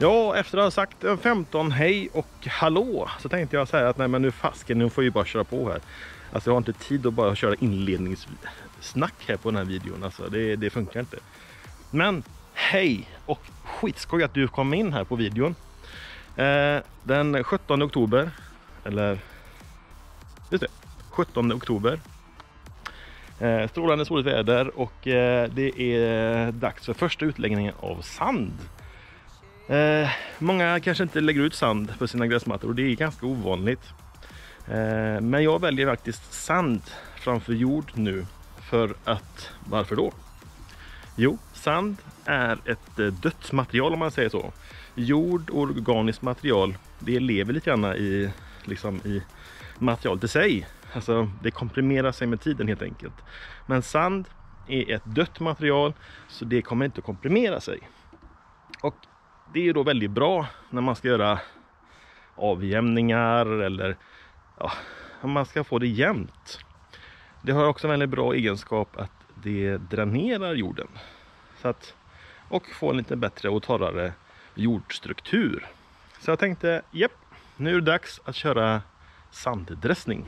Ja, efter att ha sagt 15 hej och hallå så tänkte jag säga att nej men nu fasken, nu får jag ju bara köra på här. Alltså jag har inte tid att bara köra inledningssnack här på den här videon. Alltså det funkar inte. Men hej och skitskoj att du kom in här på videon. Den 17 oktober, eller just det, 17 oktober. Strålande soligt väder och det är dags för första utläggningen av sand. Många kanske inte lägger ut sand på sina gräsmattor och det är ganska ovanligt. Men jag väljer faktiskt sand framför jord nu. För att, varför då? Jo, sand är ett dött material om man säger så. Jord, organiskt material, det lever lite grann i materialet i sig. Alltså det komprimerar sig med tiden helt enkelt. Men sand är ett dött material så det kommer inte att komprimera sig. Och det är ju då väldigt bra när man ska göra avjämningar eller ja, om man ska få det jämnt. Det har också en väldigt bra egenskap att det dränerar jorden. Så att, och få en lite bättre och torrare jordstruktur. Så jag tänkte, nu är det dags att köra sanddressning.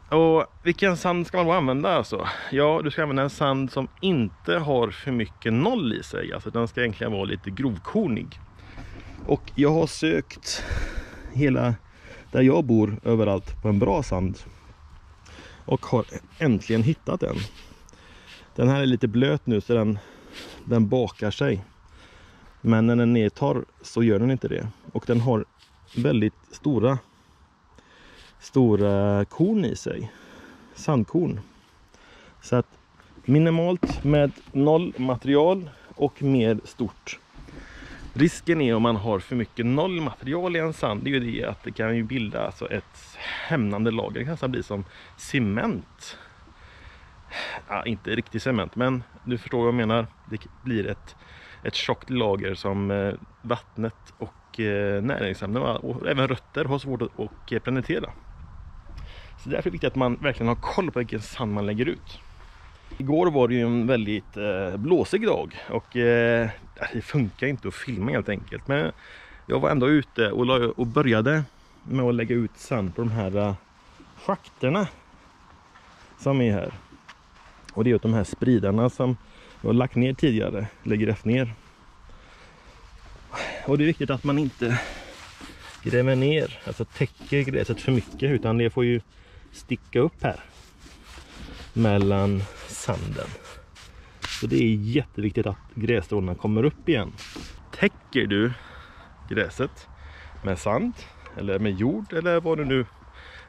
Och vilken sand ska man då använda alltså? Ja, du ska använda en sand som inte har för mycket noll i sig. Alltså den ska egentligen vara lite grovkornig. Och jag har sökt hela där jag bor överallt på en bra sand. Och har äntligen hittat den. Den här är lite blöt nu så den bakar sig. Men när den är torr så gör den inte det. Och den har väldigt stora korn i sig. Sandkorn. Så att minimalt med noll material och mer stort. Risken är om man har för mycket noll material i en sand, det är ju det att det kan ju bilda alltså ett hämnande lager. Det kan nästan bli som cement. Ja, inte riktigt cement, men du förstår vad jag menar. Det blir ett tjockt lager som vattnet och näringsämnen och även rötter har svårt att penetrera. Så därför är det viktigt att man verkligen har koll på vilken sand man lägger ut. Igår var det ju en väldigt blåsig dag och det funkar inte att filma helt enkelt. Men jag var ändå ute och började med att lägga ut sand på de här schakterna som är här. Och det är de här spridarna som jag har lagt ner tidigare, lägger efter ner. Och det är viktigt att man inte gräver ner, alltså täcker gräset för mycket, utan det får ju sticka upp här mellan sanden. Så det är jätteviktigt att grässtråna kommer upp igen. Täcker du gräset med sand eller med jord eller vad det nu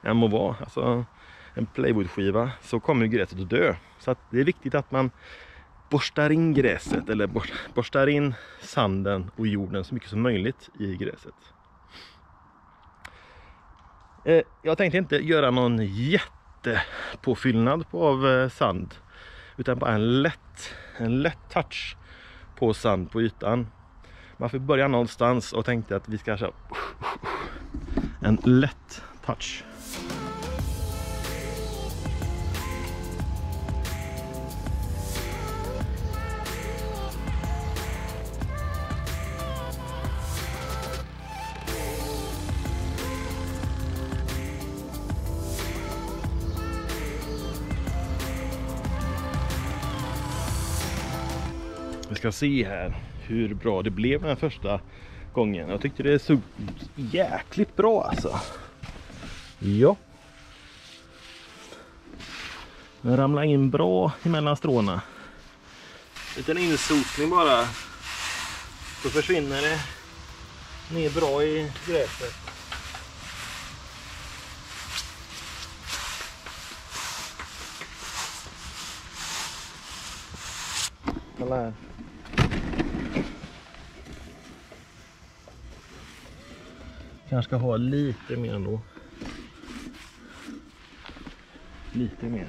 än må vara, alltså en plywoodskiva, så kommer gräset att dö. Så att det är viktigt att man borstar in gräset eller borstar in sanden och jorden så mycket som möjligt i gräset. Jag tänkte inte göra någon jättepåfyllnad av sand, utan bara en lätt touch på sand på ytan. Man får börja någonstans och tänkte att vi ska köra en lätt touch. Vi ska se här hur bra det blev den här första gången. Jag tyckte det såg jäkligt bra alltså. Ja. Den ramlar in bra emellan stråna. Liten insotning bara. Så försvinner det ner bra i gräset. Kolla här. Kanske ska ha lite mer då. Lite mer.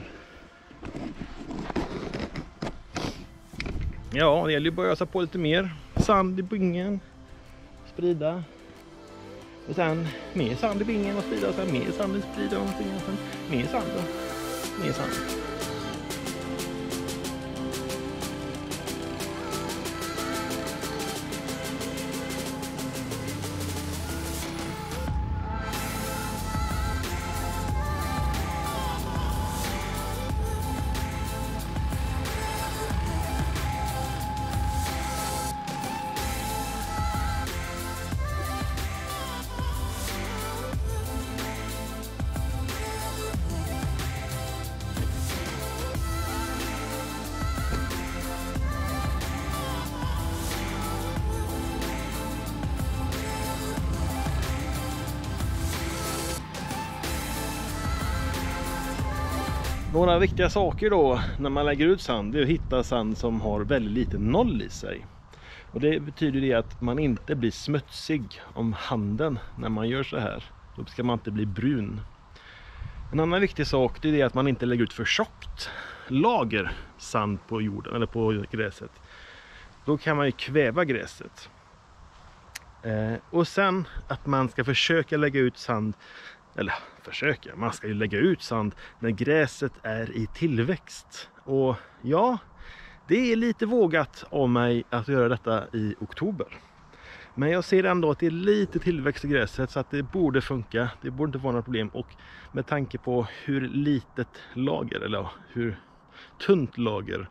Ja, det gäller ju bara att ösa på lite mer sand i bingen. Sprida. Och sen mer sand i bingen och sprida. Och sen mer sand i sprida och sen mer sand och mer sand. Några viktiga saker då när man lägger ut sand, det är att hitta sand som har väldigt lite noll i sig. Och det betyder det att man inte blir smutsig om handen när man gör så här. Då ska man inte bli brun. En annan viktig sak det är att man inte lägger ut för tjockt lager sand på jorden eller på gräset. Då kan man ju kväva gräset. Och sen att man ska försöka lägga ut sand, eller försöka, man ska ju lägga ut sand när gräset är i tillväxt. Och ja, det är lite vågat av mig att göra detta i oktober. Men jag ser ändå att det är lite tillväxt i gräset så att det borde funka. Det borde inte vara några problem. Och med tanke på hur litet lager, eller hur tunt lager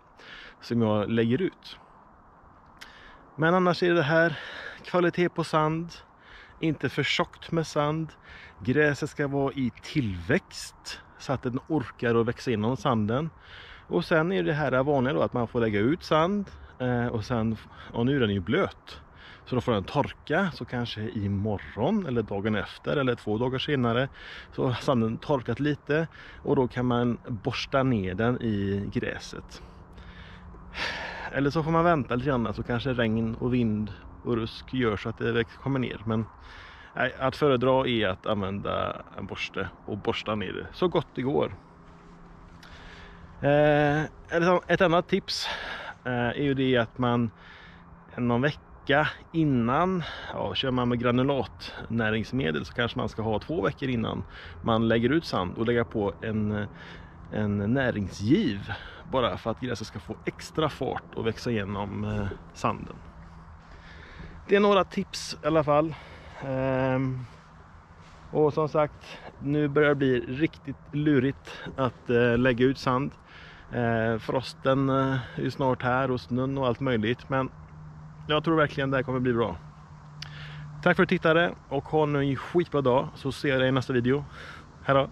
som jag lägger ut. Men annars är det här kvalitet på sand. Inte för tjockt med sand. Gräset ska vara i tillväxt så att den orkar att växa inom sanden. Och sen är det här vanliga då att man får lägga ut sand. Och sen, och nu är den ju blöt. Så då får den torka, så kanske imorgon eller dagen efter eller 2 dagar senare så har sanden torkat lite och då kan man borsta ner den i gräset. Eller så får man vänta lite grann så kanske regn och vind och rusk gör så att det kommer ner. Men att föredra är att använda en borste och borsta ner det så gott det går. Ett annat tips är ju det att man någon vecka innan, kör man med granulatnäringsmedel så kanske man ska ha 2 veckor innan man lägger ut sand och lägga på en näringsgiv bara för att gräset ska få extra fart och växa igenom sanden. Det är några tips i alla fall. Och som sagt, nu börjar det bli riktigt lurigt att lägga ut sand. Frosten är ju snart här och snön och allt möjligt, men jag tror verkligen det här kommer bli bra. Tack för att du tittade och ha en skitbra dag, så ser jag dig i nästa video. Hej då!